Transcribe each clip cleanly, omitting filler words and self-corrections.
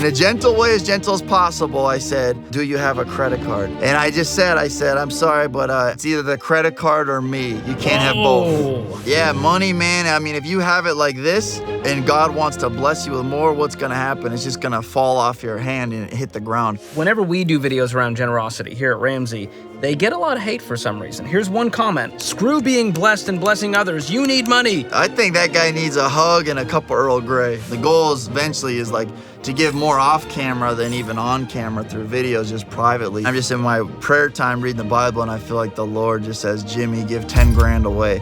In a gentle way, as gentle as possible, I said, do you have a credit card? And I said, I'm sorry, but it's either the credit card or me. You can't have both. Yeah, money, man. I mean, if you have it like this and God wants to bless you with more, what's going to happen? It's just going to fall off your hand and hit the ground. Whenever we do videos around generosity here at Ramsey, they get a lot of hate for some reason. Here's one comment. Screw being blessed and blessing others. You need money. I think that guy needs a hug and a cup of Earl Grey. The goal is eventually is like to give more off camera than even on camera through videos, just privately. I'm just in my prayer time reading the Bible, and I feel like the Lord just says, Jimmy, give 10 grand away.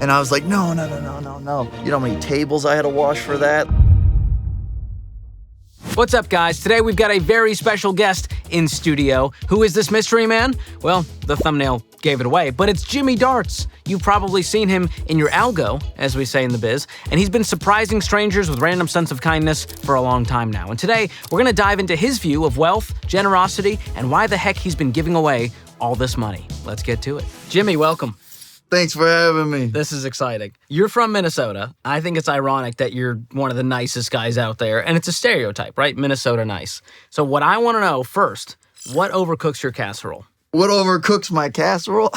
And I was like, no. You know how many tables I had to wash for that? What's up, guys? Today we've got a very special guest in studio. Who is this mystery man? Well, the thumbnail gave it away, but it's Jimmy Darts. You've probably seen him in your algo, as we say in the biz, and he's been surprising strangers with random stunts of kindness for a long time now. And today, we're gonna dive into his view of wealth, generosity, and why the heck he's been giving away all this money. Let's get to it. Jimmy, welcome. Thanks for having me. This is exciting. You're from Minnesota. I think it's ironic that you're one of the nicest guys out there, and it's a stereotype, right? Minnesota nice. So what I want to know first, what overcooks your casserole? What overcooks my casserole?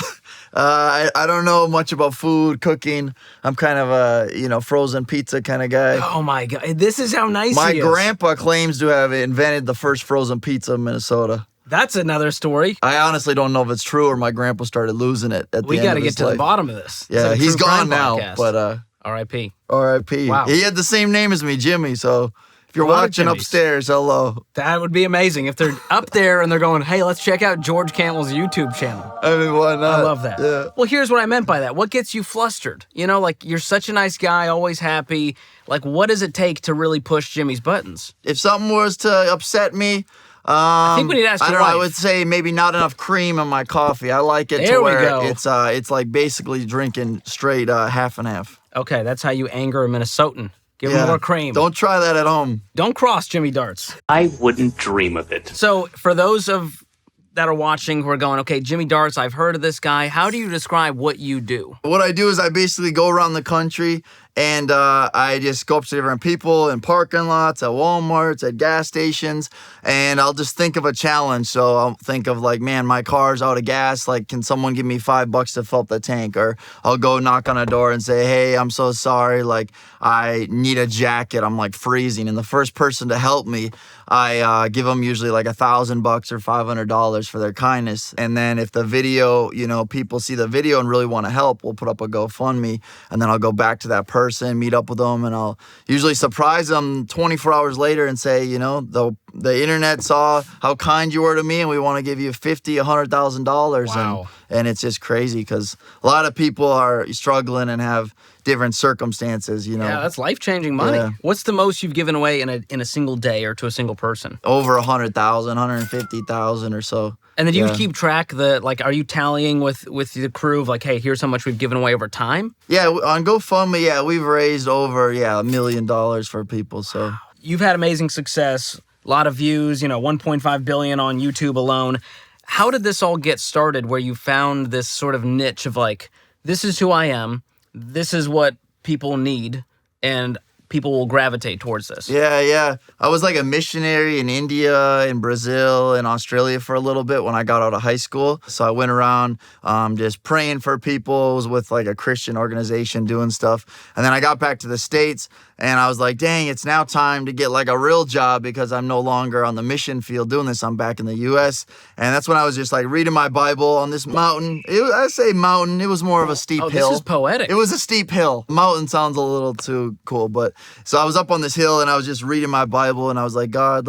I don't know much about food, cooking. I'm kind of a, frozen pizza kind of guy. Oh my God, this is how nice my he is. grandpa claims to have invented the first frozen pizza in Minnesota. That's another story. I honestly don't know if it's true or my grandpa started losing it at the end of his life. We got to get to the bottom of this. Yeah, he's gone now, podcast. but R.I.P. R.I.P. Wow. He had the same name as me, Jimmy, so if you're watching upstairs, hello. That would be amazing if they're up there and they're going, hey, let's check out George Camel's YouTube channel. I mean, why not? I love that. Yeah. Well, here's what I meant by that. What gets you flustered? You're such a nice guy, always happy. Like, what does it take to really push Jimmy's buttons? If something was to upset me, I think we need to ask your wife. I would say maybe not enough cream in my coffee. I like it to where it's like basically drinking straight half and half. Okay, that's how you anger a Minnesotan. Give him more cream. Don't try that at home. Don't cross Jimmy Darts. I wouldn't dream of it. So for those that are watching who are going, okay, Jimmy Darts, I've heard of this guy. How do you describe what you do? What I do is I basically go around the country and I just go up to different people in parking lots, at Walmarts, at gas stations, and I'll just think of a challenge. So I'll think of like, man, my car's out of gas. Like, can someone give me $5 to fill up the tank? Or I'll go knock on a door and say, hey, I'm so sorry. Like, I need a jacket. I'm like freezing. And the first person to help me, I give them usually like $1,000 or $500 for their kindness. And then if the video, people see the video and really want to help, we'll put up a GoFundMe, and then I'll go back to that person, meet up with them, and I'll usually surprise them 24 hours later and say, the internet saw how kind you were to me, and we want to give you $50,000, $100,000. Wow. And it's just crazy because a lot of people are struggling and have different circumstances, Yeah, that's life-changing money. Yeah. What's the most you've given away in a single day or to a single person? Over 100,000, 150,000 or so. And then do you keep track are you tallying with the crew of like, hey, here's how much we've given away over time? Yeah, on GoFundMe, we've raised over, $1 million for people, so. You've had amazing success, a lot of views, 1.5 billion on YouTube alone. How did this all get started where you found this sort of niche of like, this is who I am, this is what people need, and people will gravitate towards this? Yeah. I was like a missionary in India, in Brazil, in Australia for a little bit when I got out of high school. So I went around just praying for people. I was with like a Christian organization doing stuff. And then I got back to the States and I was like, dang, it's now time to get like a real job because I'm no longer on the mission field doing this. I'm back in the U.S. And that's when I was just like reading my Bible on this mountain. I say mountain. It was more of a steep hill. This is poetic. It was a steep hill. Mountain sounds a little too cool, but so I was up on this hill and I was just reading my Bible and I was like, God,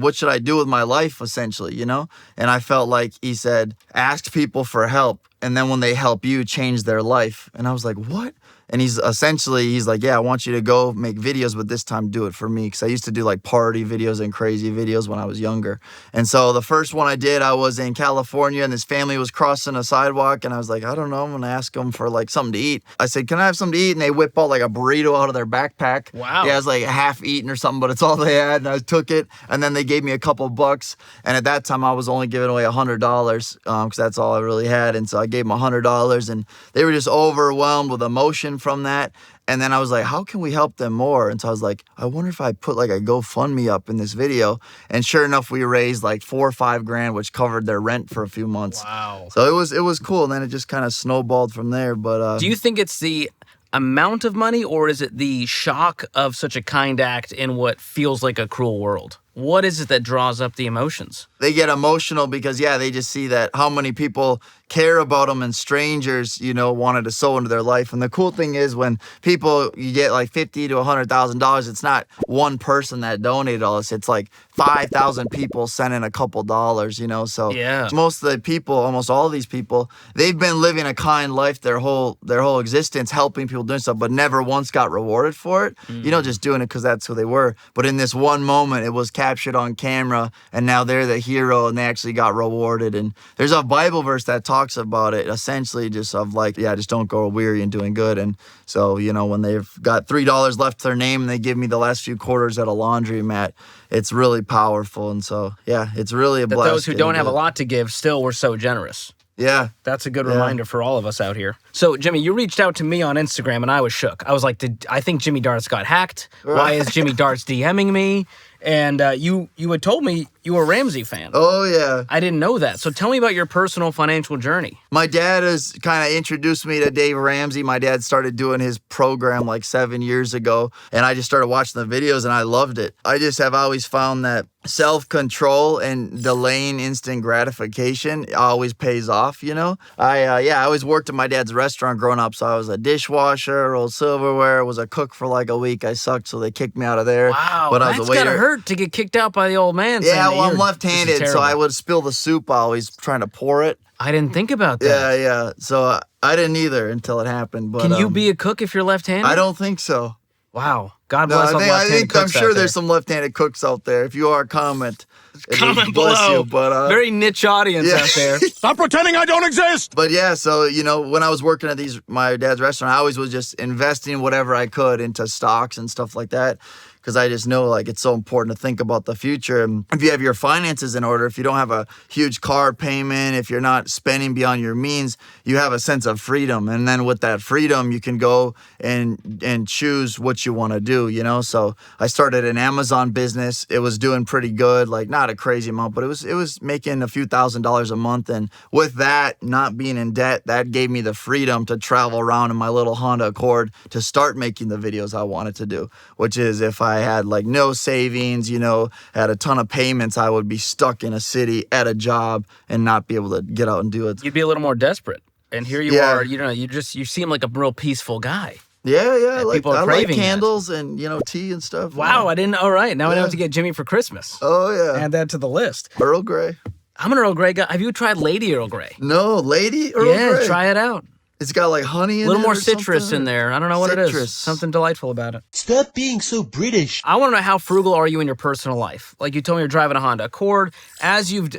what should I do with my life, essentially, And I felt like he said, ask people for help. And then when they help you, change their life. And I was like, what? And he's like, yeah, I want you to go make videos, but this time do it for me. Because I used to do like party videos and crazy videos when I was younger. And so the first one I did, I was in California and this family was crossing a sidewalk. And I was like, I don't know, I'm going to ask them for like something to eat. I said, can I have something to eat? And they whip out like a burrito out of their backpack. Wow. Yeah, it was like half eaten or something, but it's all they had. And I took it. And then they gave me a couple bucks. And at that time, I was only giving away $100 because that's all I really had. And so I gave them $100 and they were just overwhelmed with emotion passion from that. And then I was like, how can we help them more? And so I was like, I wonder if I put like a GoFundMe up in this video. And sure enough, we raised like $4 or $5 grand, which covered their rent for a few months. Wow. So it was cool. And then it just kind of snowballed from there. But do you think it's the amount of money, or is it the shock of such a kind act in what feels like a cruel world? What is it that draws up the emotions? They get emotional because, yeah, they just see that how many people care about them, and strangers, wanted to sow into their life. And the cool thing is when people, you get like $50,000 to $100,000, it's not one person that donated all this. It's like 5,000 people sending a couple dollars, So yeah. Most of the people, almost all of these people, they've been living a kind life their whole existence, helping people doing stuff, but never once got rewarded for it. Just doing it because that's who they were. But in this one moment, it was captured on camera, and now they're the hero, and they actually got rewarded. And there's a Bible verse that talks about it, essentially just of like, just don't grow weary in doing good. And so, when they've got $3 left to their name and they give me the last few quarters at a laundromat, it's really powerful. And so, it's really a blessing. Those who don't have a lot to give still were so generous. Yeah. That's a good reminder for all of us out here. So, Jimmy, you reached out to me on Instagram, and I was shook. I was like, I think Jimmy Darts got hacked. Why is Jimmy Darts DMing me? And you had told me you were a Ramsey fan. Oh, yeah. I didn't know that. So tell me about your personal financial journey. My dad has kind of introduced me to Dave Ramsey. My dad started doing his program like 7 years ago, and I just started watching the videos, and I loved it. I just have always found that self-control and delaying instant gratification always pays off, I always worked at my dad's restaurant growing up, so I was a dishwasher, rolled silverware, was a cook for like a week. I sucked, so they kicked me out of there. Wow, but I was that's a waiter. Gotta hurt to get kicked out by the old man. Yeah, well, I'm left-handed, so I would spill the soup always trying to pour it. I didn't think about that. Yeah. So I didn't either until it happened. But can you be a cook if you're left-handed? I don't think so. Wow. God bless all left-handed cooks. I'm sure out there. there's some left-handed cooks out there. If you are, comment below. Bless you, but, very niche audience out there. Stop pretending I don't exist. But yeah, so when I was working at my dad's restaurant, I always was just investing whatever I could into stocks and stuff like that, because I just know like it's so important to think about the future. And if you have your finances in order, if you don't have a huge car payment, if you're not spending beyond your means, you have a sense of freedom. And then with that freedom, you can go and choose what you want to do, So I started an Amazon business. It was doing pretty good, like not a crazy amount, but it was making a few $1,000s a month. And with that, not being in debt, that gave me the freedom to travel around in my little Honda Accord to start making the videos I wanted to do, which is if I had like no savings, had a ton of payments, I would be stuck in a city at a job and not be able to get out and do it. You'd be a little more desperate. And here you are, you seem like a real peaceful guy. Yeah. I like candles and, tea and stuff. Wow, I didn't. All right. Now I know what to get Jimmy for Christmas. Oh, yeah. Add that to the list. Earl Grey. I'm an Earl Grey guy. Have you tried Lady Earl Grey? No, Lady Earl Grey? Yeah, try it out. It's got like honey in it. A little more citrus in there. I don't know what it is. Citrus. Something delightful about it. Stop being so British. I want to know, how frugal are you in your personal life? Like you told me you're driving a Honda Accord. As you've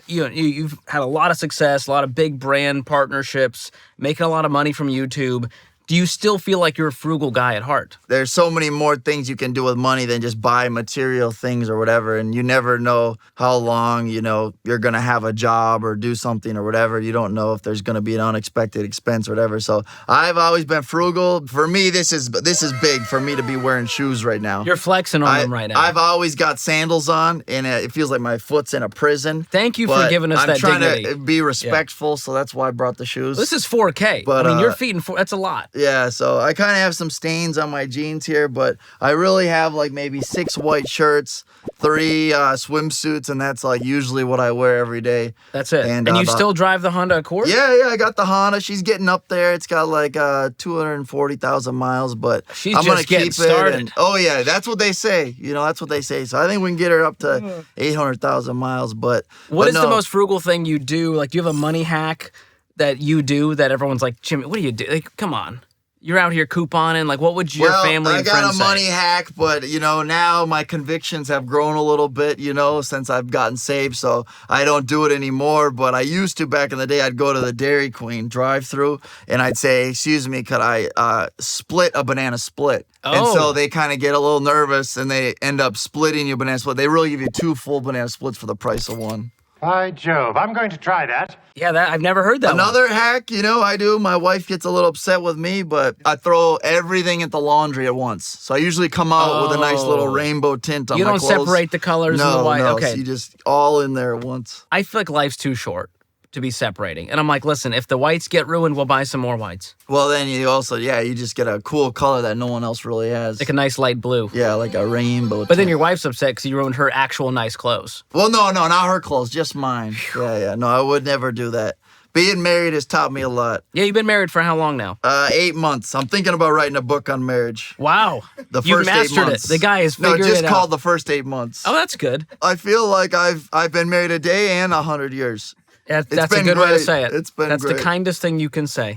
had a lot of success, a lot of big brand partnerships, making a lot of money from YouTube. Do you still feel like you're a frugal guy at heart? There's so many more things you can do with money than just buy material things or whatever. And you never know how long, you're going to have a job or do something or whatever. You don't know if there's going to be an unexpected expense or whatever. So I've always been frugal. For me, this is big for me to be wearing shoes right now. You're flexing on them right now. I've always got sandals on, and it feels like my foot's in a prison. Thank you for giving us that dignity. I'm trying to be respectful, so that's why I brought the shoes. This is 4K. But your feet that's a lot. Yeah, so I kind of have some stains on my jeans here, but I really have like maybe 6 white shirts, 3 swimsuits, and that's like usually what I wear every day. That's it. And you still drive the Honda Accord? Yeah, I got the Honda. She's getting up there. It's got like 240,000 miles, but I'm going to keep started. Oh yeah, that's what they say. That's what they say. So I think we can get her up to 800,000 miles. But what is the most frugal thing you do? Like, do you have a money hack that you do that everyone's like, Jimmy, what do you do? Like, come on. You're out here couponing. Like, what would your family and friends say? I got a money hack, but, now my convictions have grown a little bit, since I've gotten saved. So I don't do it anymore. But I used to back in the day. I'd go to the Dairy Queen drive-thru, and I'd say, excuse me, could I split a banana split? Oh. And so they kind of get a little nervous, and they end up splitting your banana split. They really give you 2 full banana splits for the price of 1. By Jove, I'm going to try that. Yeah, I've never heard that one. Another hack, I do. My wife gets a little upset with me, but I throw everything at the laundry at once. So I usually come out with a nice little rainbow tint on my clothes. You don't separate the colors and the white? No, okay. so you just all in there at once. I feel like life's too short to be separating. And I'm like, listen, if the whites get ruined, we'll buy some more whites. Well, then you also, you just get a cool color that no one else really has. Like a nice light blue. Yeah, like a rainbow. But then your wife's upset because you ruined her actual nice clothes. Well, no, not her clothes, just mine. Yeah. No, I would never do that. Being married has taught me a lot. Yeah, you've been married for how long now? 8 months. I'm thinking about writing a book on marriage. Wow. The first You've 8 mastered months. it. The guy has figured it out. No, just called The First 8 Months. Oh, that's good. I feel like I've been married a day and 100 years. That's a good way to say it. It's been That's great. the kindest thing you can say.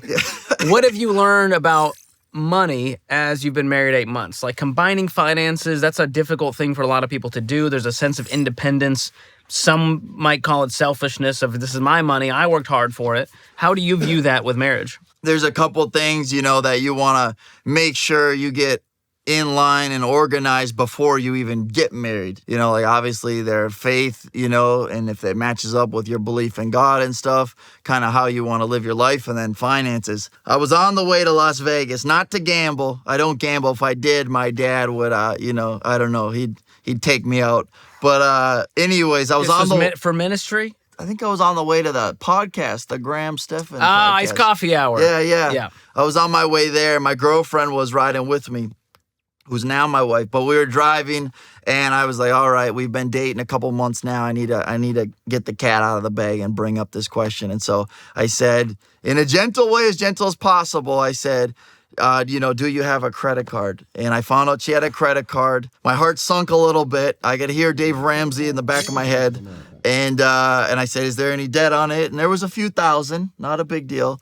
What have you learned about money as you've been married 8 months? Like combining finances, that's a difficult thing for a lot of people to do. There's a sense of independence. Some might call it selfishness of this is my money, I worked hard for it. How do you view that with marriage? There's a couple things, that you want to make sure you get in line and organized before you even get married. Like obviously their faith, and if it matches up with your belief in God and stuff, kind of how you want to live your life, and then finances. I was on the way to Las Vegas, not to gamble. I don't gamble. If I did, my dad would, I don't know, he'd take me out. But anyways, I was for ministry? I think I was on the way to the podcast, the Graham Stephan podcast. Iced coffee hour. Yeah. I was on my way there. My girlfriend was riding with me, who's now my wife, but we were driving, and I was like, all right, we've been dating a couple months now. I need to get the cat out of the bag and bring up this question. And so I said, in a gentle way, as gentle as possible, I said, do you have a credit card? And I found out she had a credit card. My heart sunk a little bit. I could hear Dave Ramsey in the back of my head. And I said, is there any debt on it? And there was a few thousand, not a big deal.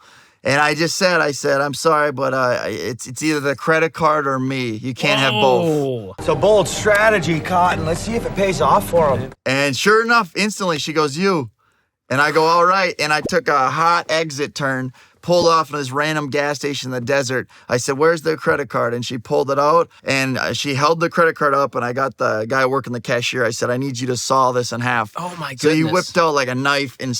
And I just said, I'm sorry, but it's either the credit card or me. You can't have both. It's a bold strategy, Cotton. Let's see if it pays off for him. And sure enough, instantly she goes, you. And I go, all right. And I took a hot exit turn, pulled off in this random gas station in the desert. I said, where's the credit card? And she pulled it out, and she held the credit card up, and I got the guy working the cashier. I said, I need you to saw this in half. Oh, my goodness. So he whipped out like a knife and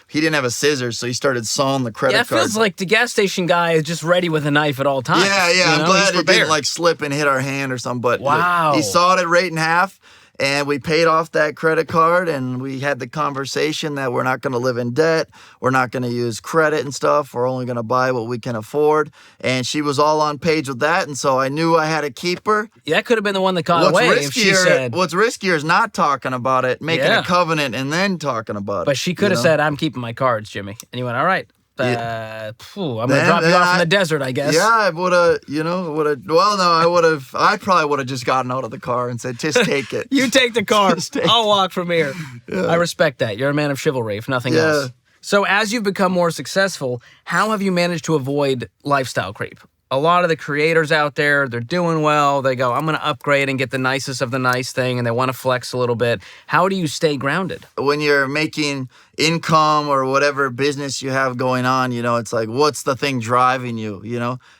he didn't have a scissors, so he started sawing the credit card. Yeah, it feels like the gas station guy is just ready with a knife at all times. Yeah. I'm glad it didn't slip and hit our hand or something, but wow. He sawed it right in half. And we paid off that credit card, and we had the conversation that we're not going to live in debt. We're not going to use credit and stuff. We're only going to buy what we can afford. And she was all on page with that, and so I knew I had to keep her. Yeah, that could have been the one that caught away if she said. What's riskier is not talking about it, making a covenant, and then talking about it. But she could have said, I'm keeping my cards, Jimmy. And you went, all right. I'm going to drop you off in the desert, I guess. Yeah, I would have, well, no, I probably would have just gotten out of the car and said, just take it. You take the car. I'll walk from here. Yeah. I respect that. You're a man of chivalry, if nothing else. So as you've become more successful, how have you managed to avoid lifestyle creep? A lot of the creators out there, they're doing well. They go, I'm going to upgrade and get the nicest of the nice thing, and they want to flex a little bit. How do you stay grounded? When you're making income or whatever business you have going on, it's like, what's the thing driving you,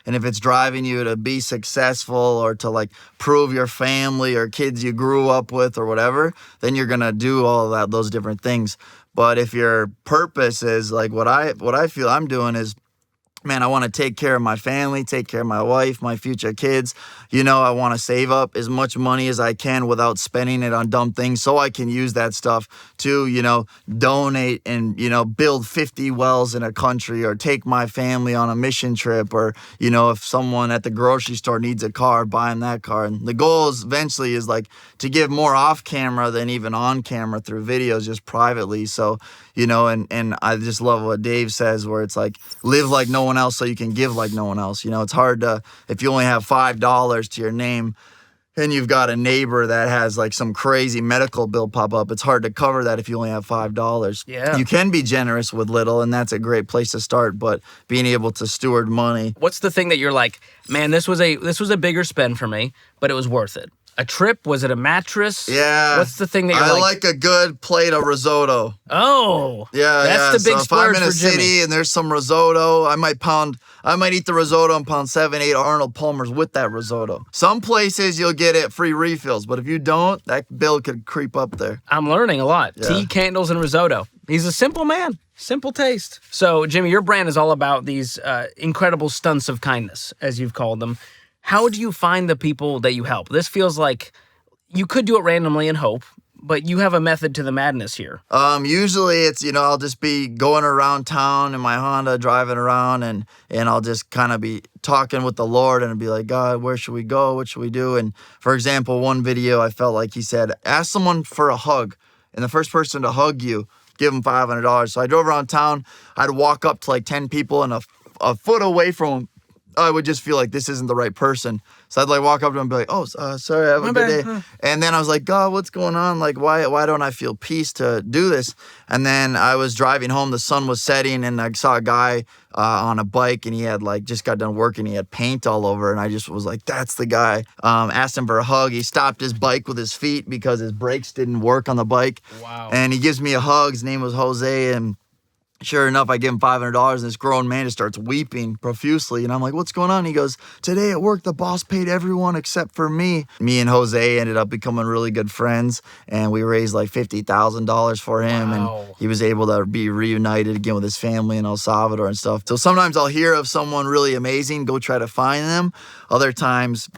And if it's driving you to be successful or to prove your family or kids you grew up with or whatever, then you're going to do all of those different things. But if your purpose is what I feel I'm doing is, man, I want to take care of my family, take care of my wife, my future kids. I want to save up as much money as I can without spending it on dumb things so I can use that stuff to, donate and, build 50 wells in a country or take my family on a mission trip or, if someone at the grocery store needs a car, buy them that car. And the goal is eventually is to give more off camera than even on camera through videos, just privately. So, and I just love what Dave says where it's live like no one else so you can give like no one else. It's hard to, if you only have $5 to your name and you've got a neighbor that has some crazy medical bill pop up, it's hard to cover that if you only have $5. Yeah. You can be generous with little, and that's a great place to start, but being able to steward money. What's the thing that you're like, man, this was a bigger spend for me, but it was worth it? A trip? Was it a mattress? Yeah. What's the thing that you're I like a good plate of risotto. Oh. Yeah, That's the big so if splurge I'm in a for Jimmy. city and there's some risotto, I might eat the risotto and pound 7, 8 Arnold Palmers with that risotto. Some places you'll get it free refills, but if you don't, that bill could creep up there. I'm learning a lot. Yeah. Tea, candles, and risotto. He's a simple man. Simple taste. So, Jimmy, your brand is all about these incredible stunts of kindness, as you've called them. How do you find the people that you help? This feels like you could do it randomly and hope, but you have a method to the madness here. Usually it's, I'll just be going around town in my Honda, driving around, and I'll just kind of be talking with the Lord and be like, God, where should we go? What should we do? And for example, one video, I felt like he said, ask someone for a hug. And the first person to hug you, give them $500. So I drove around town. I'd walk up to like 10 people, and a foot away from them, I would just feel like this isn't the right person. So I'd like walk up to him and be like, oh, sorry, have a good day. And then I was like, God, what's going on? Like, why don't I feel peace to do this? And then I was driving home, the sun was setting, and I saw a guy on a bike, and he had like just got done working. He had paint all over, and I just was like, that's the guy. Asked him for a hug. He stopped his bike with his feet because his brakes didn't work on the bike. Wow. And he gives me a hug. His name was Jose, and sure enough, I give him $500, and this grown man just starts weeping profusely. And I'm like, what's going on? He goes, today at work, the boss paid everyone except for me. Me and Jose ended up becoming really good friends, and we raised like $50,000 for him. Wow. And he was able to be reunited again with his family in El Salvador and stuff. So sometimes I'll hear of someone really amazing, go try to find them. Other times,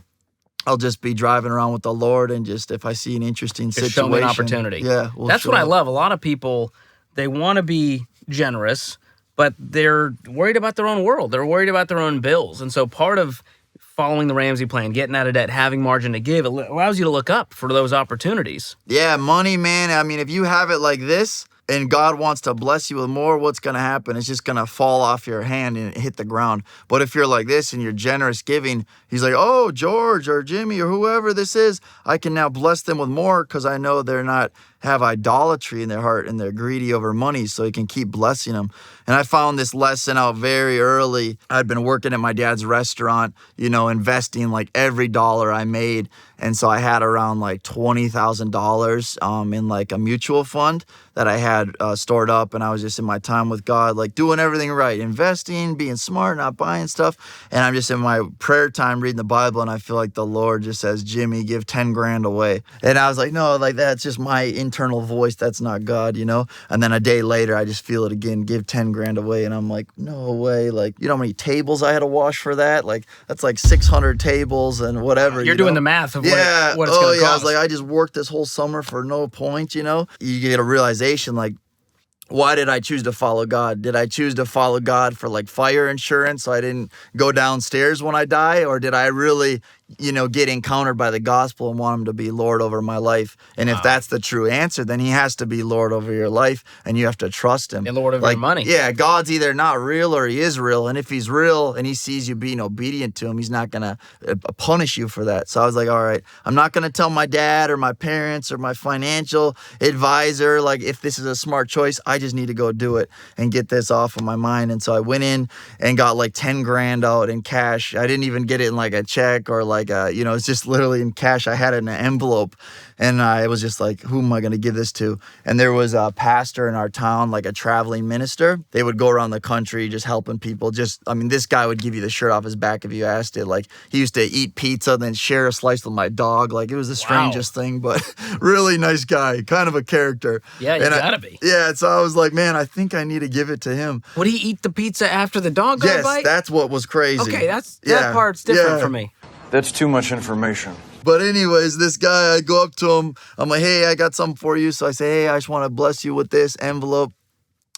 I'll just be driving around with the Lord, and just if I see an interesting situation. Show me an opportunity. Yeah. That's what I love. A lot of people, they want to be generous, but they're worried about their own world. They're worried about their own bills. And so part of following the Ramsey plan, getting out of debt, having margin to give, it allows you to look up for those opportunities. Yeah, money, man. I mean, if you have it like this and God wants to bless you with more, what's going to happen? It's just going to fall off your hand and hit the ground. But if you're like this and you're generous giving, he's like, oh, George or Jimmy or whoever this is, I can now bless them with more because I know they're not have idolatry in their heart and they're greedy over money, so he can keep blessing them. And I found this lesson out very early. I'd been working at my dad's restaurant, investing like every dollar I made. And so I had around like $20,000 in like a mutual fund that I had stored up. And I was just in my time with God, like doing everything right, investing, being smart, not buying stuff. And I'm just in my prayer time reading the Bible, and I feel like the Lord just says, Jimmy, give 10 grand away. And I was like, no, like that's just my internal voice. That's not God, And then a day later, I just feel it again, give 10 grand away. And I'm like, no way. Like, you know how many tables I had to wash for that? Like, that's like 600 tables and whatever. You're doing the math of what it's going to cost. I was like, I just worked this whole summer for no point, You get a realization, like, why did I choose to follow God? Did I choose to follow God for like fire insurance so I didn't go downstairs when I die? Or did I really, get encountered by the gospel and want him to be Lord over my life? And if that's the true answer, then he has to be Lord over your life, and you have to trust him. And Lord over your money. Yeah, God's either not real or he is real. And if he's real and he sees you being obedient to him, he's not going to punish you for that. So I was like, all right, I'm not going to tell my dad or my parents or my financial advisor, like, if this is a smart choice. I just need to go do it and get this off of my mind. And so I went in and got like 10 grand out in cash. I didn't even get it in like a check or like it's just literally in cash. I had it in an envelope, and I was just like, who am I going to give this to? And there was a pastor in our town, like a traveling minister. They would go around the country just helping people. This guy would give you the shirt off his back if you asked it. Like, he used to eat pizza, then share a slice with my dog. Like, it was the strangest thing, but really nice guy, kind of a character. Yeah, you gotta be. Yeah, so I was like, man, I think I need to give it to him. Would he eat the pizza after the dog got a bite? Yes, that's what was crazy. Okay, that part's different for me. That's too much information. But anyways, this guy, I go up to him. I'm like, hey, I got something for you. So I say, hey, I just want to bless you with this envelope.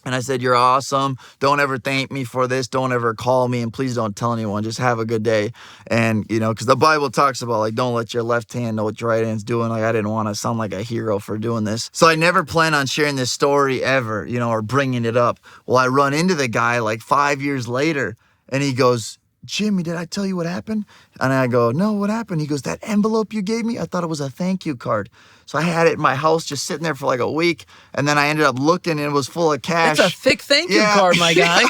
And I said, you're awesome. Don't ever thank me for this. Don't ever call me. And please don't tell anyone. Just have a good day. And, because the Bible talks about, like, don't let your left hand know what your right hand's doing. Like, I didn't want to sound like a hero for doing this. So I never plan on sharing this story ever, or bringing it up. Well, I run into the guy like 5 years later, and he goes, Jimmy, did I tell you what happened? And I go, no, what happened? He goes, that envelope you gave me, I thought it was a thank you card. So I had it in my house just sitting there for like a week. And then I ended up looking and it was full of cash. That's a thick thank you card, my guy.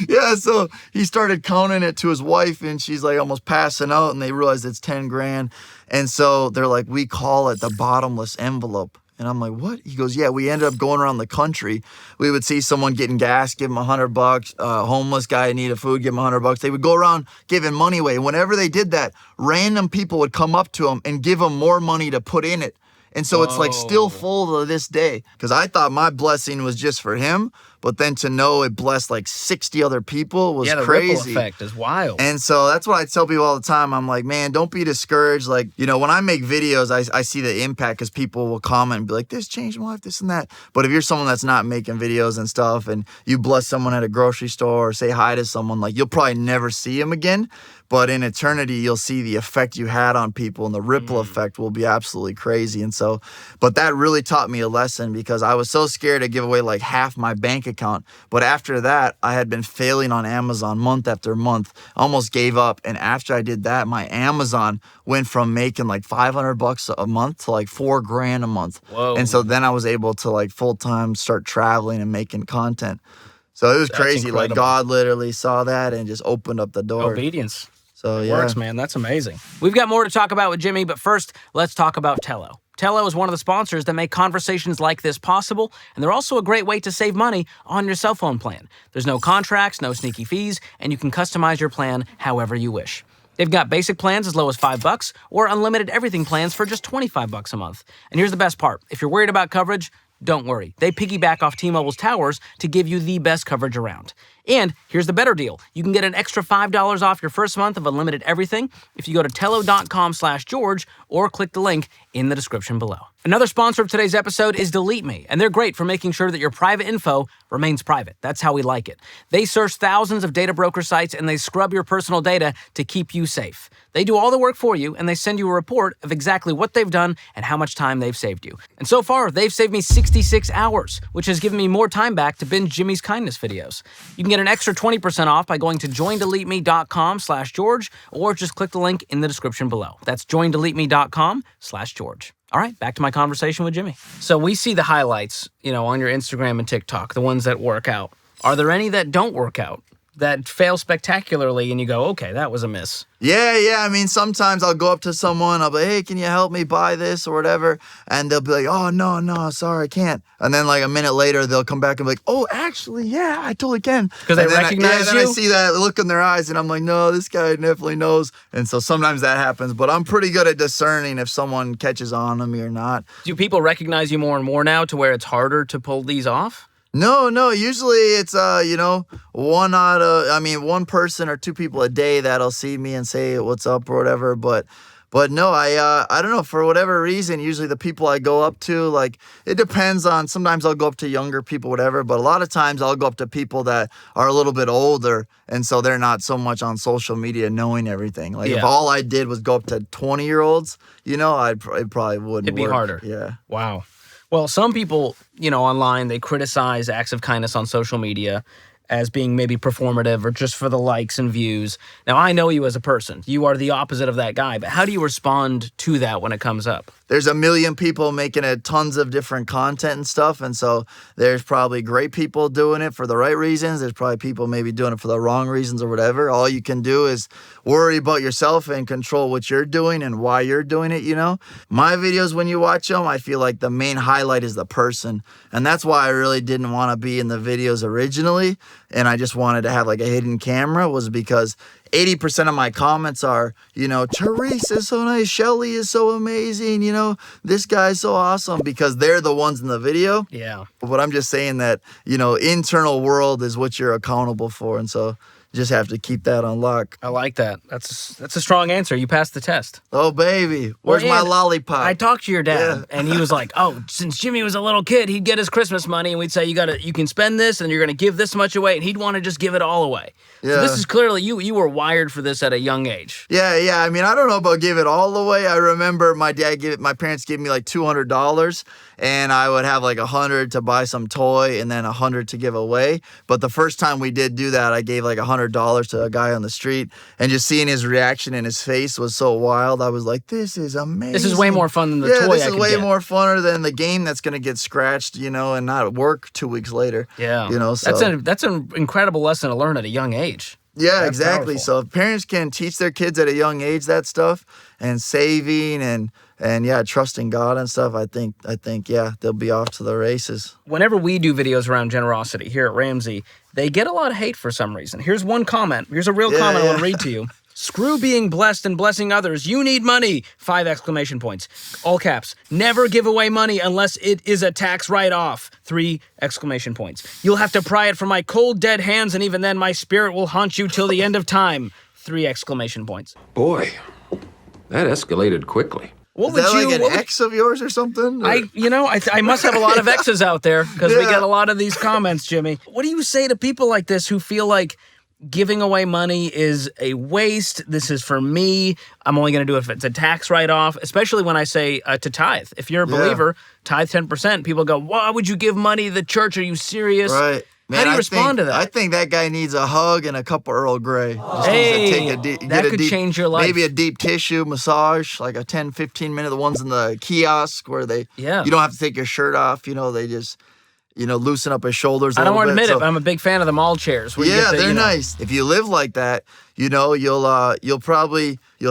Yeah, so he started counting it to his wife and she's like almost passing out and they realized it's 10 grand. And so they're like, we call it the bottomless envelope. And I'm like, what? He goes, yeah, we ended up going around the country. We would see someone getting gas, give them $100. Homeless guy needed food, give him $100. They would go around giving money away. And whenever they did that, random people would come up to him and give him more money to put in it. And so it's like still full to this day. Because I thought my blessing was just for him. But then to know it blessed like 60 other people was crazy. Ripple effect is wild. And so that's what I tell people all the time. I'm like, man, don't be discouraged. Like, you know, when I make videos, I see the impact because people will comment and be like, this changed my life, this and that. But if you're someone that's not making videos and stuff and you bless someone at a grocery store or say hi to someone, like you'll probably never see him again. But in eternity, you'll see the effect you had on people and the ripple effect will be absolutely crazy. And so, but that really taught me a lesson because I was so scared to give away like half my bank account. But after that, I had been failing on Amazon month after month, almost gave up. And after I did that, my Amazon went from making like $500 a month to like $4 grand a month. Whoa. And so then I was able to like full time start traveling and making content. So it was crazy. Incredible. Like God literally saw that and just opened up the door. Obedience. So It yeah. works, man. That's amazing. We've got more to talk about with Jimmy, but first, let's talk about Tello. Tello is one of the sponsors that make conversations like this possible, and they're also a great way to save money on your cell phone plan. There's no contracts, no sneaky fees, and you can customize your plan however you wish. They've got basic plans as low as $5 or unlimited everything plans for just $25 a month. And here's the best part. If you're worried about coverage, don't worry. They piggyback off T-Mobile's towers to give you the best coverage around. And here's the better deal. You can get an extra $5 off your first month of unlimited everything if you go to tello.com/George or click the link in the description below. Another sponsor of today's episode is Delete Me, and they're great for making sure that your private info remains private. That's how we like it. They search thousands of data broker sites, and they scrub your personal data to keep you safe. They do all the work for you, and they send you a report of exactly what they've done and how much time they've saved you. And so far, they've saved me 66 hours, which has given me more time back to binge Jimmy's kindness videos. You can get an extra 20% off by going to joindeleteme.com/George or just click the link in the description below. That's joindeleteme.com/George. All right, back to my conversation with Jimmy. So we see the highlights, on your Instagram and TikTok, the ones that work out. Are there any that don't work out, that fail spectacularly and you go, okay, that was a miss? Yeah. I mean, sometimes I'll go up to someone, I'll be like, hey, can you help me buy this or whatever? And they'll be like, oh, no, sorry, I can't. And then like a minute later, they'll come back and be like, oh, actually, yeah, I totally can. Because they recognize then you? I see that look in their eyes and I'm like, no, this guy definitely knows. And so sometimes that happens, but I'm pretty good at discerning if someone catches on to me or not. Do people recognize you more and more now to where it's harder to pull these off? No. Usually it's, one person or two people a day that'll see me and say what's up or whatever. But no, I don't know, for whatever reason, usually the people I go up to, like, it depends on, sometimes I'll go up to younger people, whatever. But a lot of times I'll go up to people that are a little bit older. And so they're not so much on social media knowing everything. Like if all I did was go up to 20-year-olds, it probably wouldn't It'd be work. harder. Yeah. Wow. Well, some people, online, they criticize acts of kindness on social media as being maybe performative or just for the likes and views. Now, I know you as a person. You are the opposite of that guy, but how do you respond to that when it comes up? There's a million people making tons of different content and stuff, and so there's probably great people doing it for the right reasons. There's probably people maybe doing it for the wrong reasons or whatever. All you can do is worry about yourself and control what you're doing and why you're doing it, My videos, when you watch them, I feel like the main highlight is the person, and that's why I really didn't want to be in the videos originally, and I just wanted to have like a hidden camera, was because 80% of my comments are, Therese is so nice, Shelly is so amazing, this guy's so awesome, because they're the ones in the video. Yeah. But I'm just saying that, internal world is what you're accountable for. And so you just have to keep that on lock. I like that. That's a strong answer. You passed the test. Oh, baby. Where's my lollipop? I talked to your dad, and he was like, oh, since Jimmy was a little kid, he'd get his Christmas money, and we'd say, you can spend this, and you're going to give this much away, and he'd want to just give it all away. Yeah. So this is clearly, you were wired for this at a young age. Yeah. I mean, I don't know about give it all away. I remember my parents gave me like $200, and I would have like $100 to buy some toy and then $100 to give away. But the first time we did do that, I gave like $100 $100 to a guy on the street, and just seeing his reaction and his face was so wild. I was like, this is amazing. This is way more fun than the toy this I is could way get. more funner than the game that's going to get scratched, and not work 2 weeks later. Yeah. So. That's an incredible lesson to learn at a young age. Yeah, That's exactly. powerful. So if parents can teach their kids at a young age that stuff, and saving and trusting God and stuff, I think they'll be off to the races. Whenever we do videos around generosity here at Ramsey, they get a lot of hate for some reason. Here's one comment. Here's a real comment I want to read to you. Screw being blessed and blessing others. You need money. 5 exclamation points. All caps. Never give away money unless it is a tax write-off. 3 exclamation points. You'll have to pry it from my cold, dead hands, and even then my spirit will haunt you till the end of time. 3 exclamation points. Boy, that escalated quickly. What Is would that you... like an what would- ex of yours or something? Or- I must have a lot of X's out there because we Yeah. get a lot of these comments, Jimmy. What do you say to people like this who feel like giving away money is a waste? This is for me. I'm only going to do it if it's a tax write-off, especially when I say to tithe. If you're a believer, tithe 10%. People go, why would you give money to the church? Are you serious? Right. How do you respond to that? I think that guy needs a hug and a cup of Earl Grey. Just Hey, needs to get that a could deep, change your life. Maybe a deep tissue massage, like a 10, 15-minute, the ones in the kiosk where you don't have to take your shirt off. They just, loosen up his shoulders a I don't little want to bit. admit it, but I'm a big fan of the mall chairs. Where you Yeah, get they're nice. If you live like that, you'll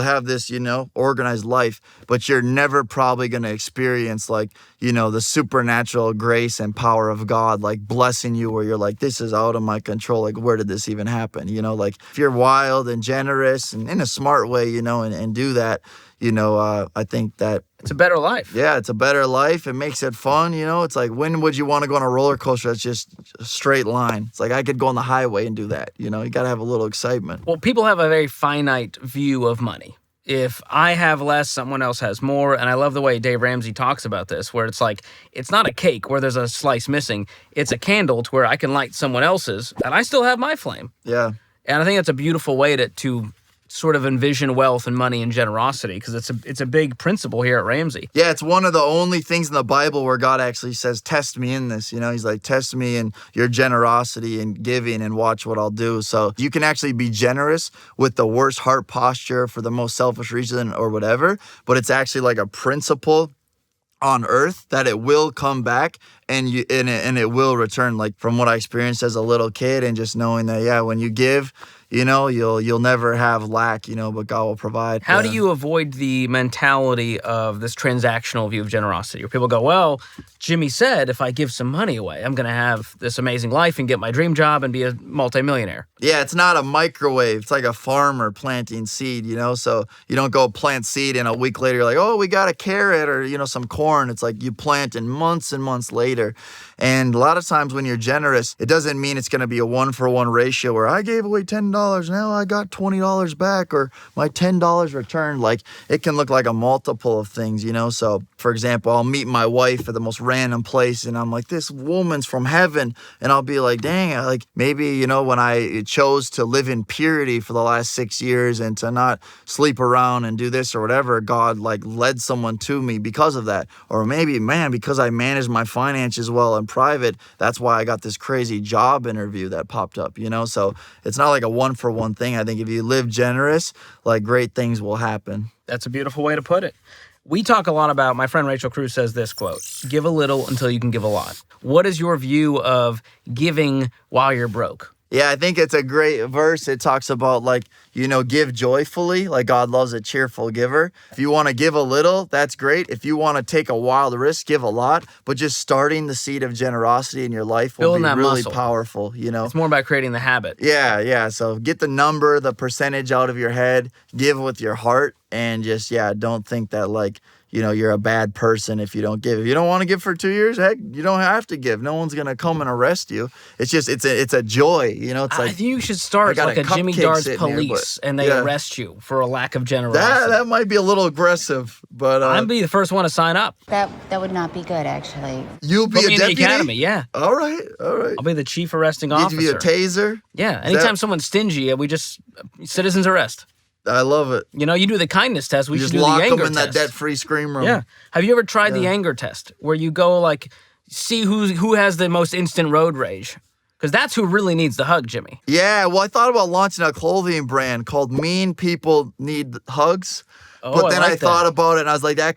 have this, organized life, but you're never probably going to experience the supernatural grace and power of God, like blessing you where you're like, this is out of my control. Like, where did this even happen? If you're wild and generous and in a smart way, and do that, I think that It's a better life. yeah, it's a better life. It makes it fun, It's like, when would you want to go on a roller coaster that's just a straight line? It's like, I could go on the highway and do that, You got to have a little excitement. Well, people have a very finite view of money. If I have less, someone else has more. And I love the way Dave Ramsey talks about this, where it's like, it's not a cake where there's a slice missing. It's a candle to where I can light someone else's and I still have my flame. Yeah. And I think that's a beautiful way to sort of envision wealth and money and generosity, because it's a big principle here at Ramsey. Yeah, it's one of the only things in the Bible where God actually says, test me in this. He's like, test me in your generosity and giving and watch what I'll do. So you can actually be generous with the worst heart posture for the most selfish reason or whatever, but it's actually like a principle on earth that it will come back and it will return, like from what I experienced as a little kid, and just knowing that, when you give, you'll never have lack, but God will provide. How do you avoid the mentality of this transactional view of generosity, where people go, well, Jimmy said if I give some money away, I'm going to have this amazing life and get my dream job and be a multimillionaire? Yeah, it's not a microwave. It's like a farmer planting seed, So you don't go plant seed and a week later you're like, oh, we got a carrot or, some corn. It's like you plant and months later. And a lot of times when you're generous, it doesn't mean it's going to be a 1-for-1 ratio where I gave away $10, now I got $20 back, or my $10 returned. Like, it can look like a multiple of things, So, for example, I'll meet my wife at the most random place and I'm like, this woman's from heaven. And I'll be like, dang, maybe, when I chose to live in purity for the last 6 years and to not sleep around and do this or whatever, God led someone to me because of that. Or maybe, because I managed my finances well in private, that's why I got this crazy job interview that popped up, So it's not like a 1-for-1 thing. I think if you live generous, great things will happen. That's a beautiful way to put it. We talk a lot about, my friend Rachel Cruz says this quote, give a little until you can give a lot. What is your view of giving while you're broke? Yeah, I think it's a great verse. It talks about give joyfully, like God loves a cheerful giver. If you want to give a little, that's great. If you want to take a wild risk, give a lot. But just starting the seed of generosity in your life will Building be that really muscle. Powerful, It's more about creating the habit. Yeah. So get the number, the percentage out of your head, give with your heart, and just, don't think that you're a bad person if you don't give. If you don't want to give for 2 years, heck, you don't have to give. No one's going to come and arrest you. It's just, it's a joy, It's I like, think you should start I got like a Jimmy cupcake Darts sitting here, police, but- and they yeah. arrest you for a lack of generosity. that might be a little aggressive, but I'd be the first one to sign up. That would not be good, actually. you'll be Put a me in the deputy? academy, yeah. All right. I'll be the chief arresting Give officer. you a taser. Yeah, anytime someone's stingy, we just, citizens arrest. I love it. You do the kindness test, we You should just do lock the them anger in test. that debt-free scream room. Yeah. Have you ever tried the anger test, where you go see who has the most instant road rage? Because that's who really needs the hug, Jimmy. Yeah, well, I thought about launching a clothing brand called Mean People Need Hugs. Oh, But then I like I thought about it, and I was like, that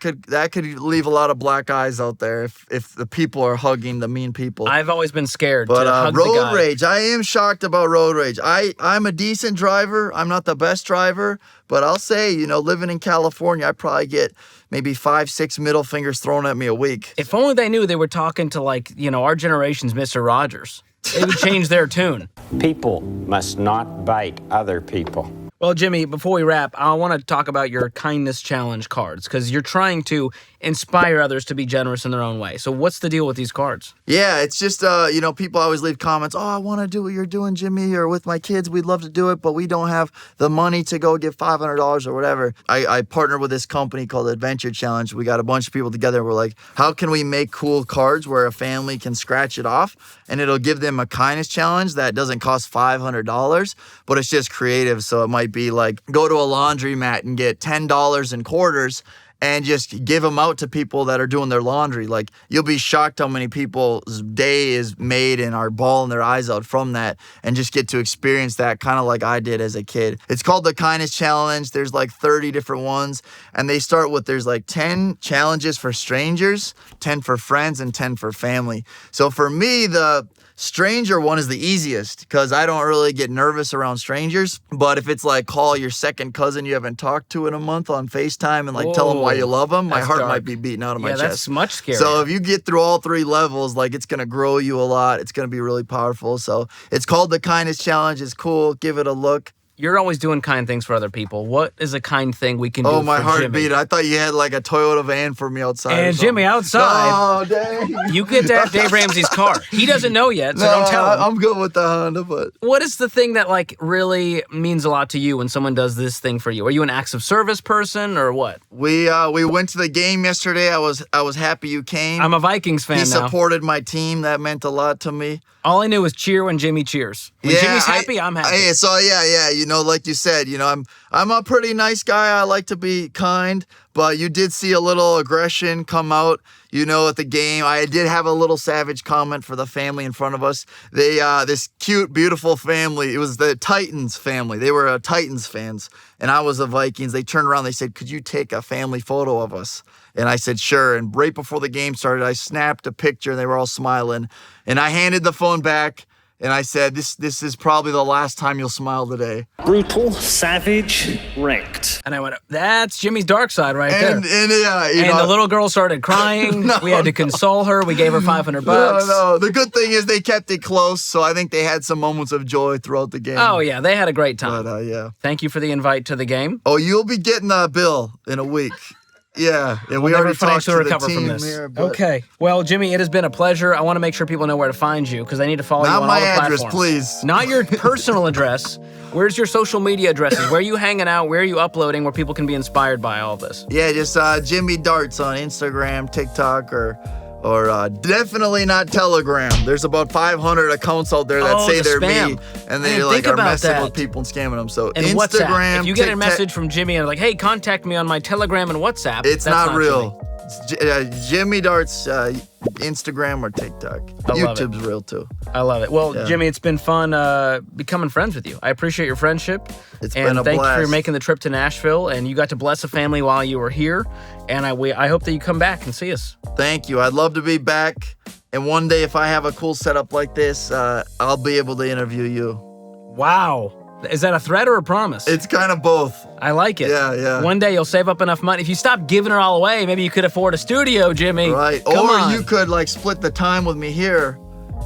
could leave a lot of black eyes out there if the people are hugging the mean people. I've always been scared But to hug the road guy. rage, I am shocked about road rage. I'm a decent driver. I'm not the best driver, but I'll say, living in California, I probably get maybe 5-6 middle fingers thrown at me a week. If only they knew they were talking to, our generation's Mr. Rogers. They would change their tune. People must not bite other people. Well, Jimmy, before we wrap, I want to talk about your kindness challenge cards because you're trying to inspire others to be generous in their own way. So what's the deal with these cards? Yeah, it's just, people always leave comments, oh, I want to do what you're doing, Jimmy, or with my kids, we'd love to do it, but we don't have the money to go give $500 or whatever. I partnered with this company called Adventure Challenge. We got a bunch of people together. We're like, how can we make cool cards where a family can scratch it off and it'll give them a kindness challenge that doesn't cost $500, but it's just creative. So it might be like, go to a laundromat and get $10 in quarters and just give them out to people that are doing their laundry. Like, you'll be shocked how many people's day is made and are bawling their eyes out from that and just get to experience that kind of like I did as a kid. It's called the Kindness Challenge. There's like 30 different ones, and they start with, there's like 10 challenges for strangers, 10 for friends, and 10 for family. So for me, the stranger one is the easiest because I don't really get nervous around strangers. But if it's like call your second cousin you haven't talked to in a month on FaceTime and like tell them why you love them, my heart might be beating out of my chest. That's much scarier. So if you get through all 3 levels, like, it's going to grow you a lot. It's going to be really powerful. So it's called the Kindness Challenge. It's cool. Give it a look. You're always doing kind things for other people. What is a kind thing we can do for Jimmy? Oh, my heart beat. I thought you had like a Toyota van for me outside. And Jimmy, outside, oh, dang. you get to have Dave Ramsey's car. He doesn't know yet, so don't tell him. I'm good with the Honda, but... What is the thing that really means a lot to you when someone does this thing for you? Are you an acts of service person or what? We went to the game yesterday. I was happy you came. I'm a Vikings fan now. He supported my team. That meant a lot to me. All I knew was cheer when Jimmy cheers. When Jimmy's happy, I'm happy. So like you said, I'm a pretty nice guy. I like to be kind, but you did see a little aggression come out, at the game. I did have a little savage comment for the family in front of us. They, this cute, beautiful family, it was the Titans family. They were Titans fans, and I was the Vikings. They turned around, they said, could you take a family photo of us? And I said, sure. And right before the game started, I snapped a picture, and they were all smiling. And I handed the phone back, and I said, this is probably the last time you'll smile today. Brutal, savage, ranked. And I went, that's Jimmy's dark side right there. And the little girl started crying. We had to console her. We gave her $500. No. The good thing is they kept it close, so I think they had some moments of joy throughout the game. Oh, yeah. They had a great time. But, yeah. Thank you for the invite to the game. Oh, you'll be getting a bill in a week. Yeah, we already talked to the recover team from this. here. But Okay. Well, Jimmy, it has been a pleasure. I want to make sure people know where to find you because they need to follow you Not on my all the address, platforms. please. Not your personal address. Where's your social media addresses? Where are you hanging out? Where are you uploading where people can be inspired by all of this? Yeah, just Jimmy Darts on Instagram, TikTok, or definitely not Telegram. There's about 500 accounts out there that say the they're spam. me, and I they didn't think are about messing that. with people and scamming them. So And Instagram, WhatsApp. If you get a TikTok- message from Jimmy and like, hey, contact me on my Telegram and WhatsApp. it's that's not real. Jimmy. Jimmy Darts, Instagram or TikTok. I love YouTube's real too. I love it. Well, Yeah. Jimmy, it's been fun becoming friends with you. I appreciate your friendship. It's and been a thank you blast. for making the trip to Nashville. And you got to bless a family while you were here. And I hope that you come back and see us. Thank you. I'd love to be back. And one day, if I have a cool setup like this, I'll be able to interview you. Wow. Is that a threat or a promise? It's kind of both. I like it. Yeah. One day you'll save up enough money. If you stop giving it all away, maybe you could afford a studio, Jimmy. Right. Come or on. you could like split the time with me here.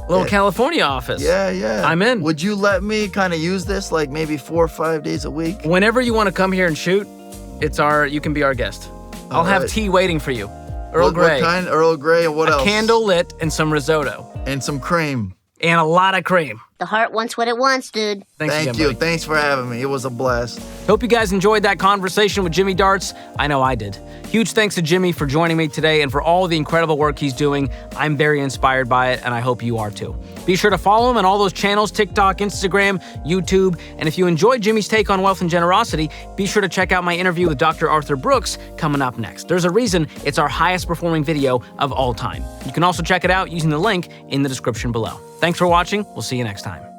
Little California office. Yeah. I'm in. Would you let me kind of use this like maybe 4 or 5 days a week? Whenever you want to come here and shoot, you can be our guest. I'll have right. tea waiting for you. Earl What Grey. kind? Earl Grey and what else? Candle lit and some risotto. And some cream. And a lot of cream. The heart wants what it wants, dude. Thanks Thank again, you. buddy. Thanks for having me. It was a blast. Hope you guys enjoyed that conversation with Jimmy Darts. I know I did. Huge thanks to Jimmy for joining me today and for all the incredible work he's doing. I'm very inspired by it, and I hope you are too. Be sure to follow him on all those channels, TikTok, Instagram, YouTube. And if you enjoyed Jimmy's take on wealth and generosity, be sure to check out my interview with Dr. Arthur Brooks coming up next. There's a reason it's our highest performing video of all time. You can also check it out using the link in the description below. Thanks for watching. We'll see you next time.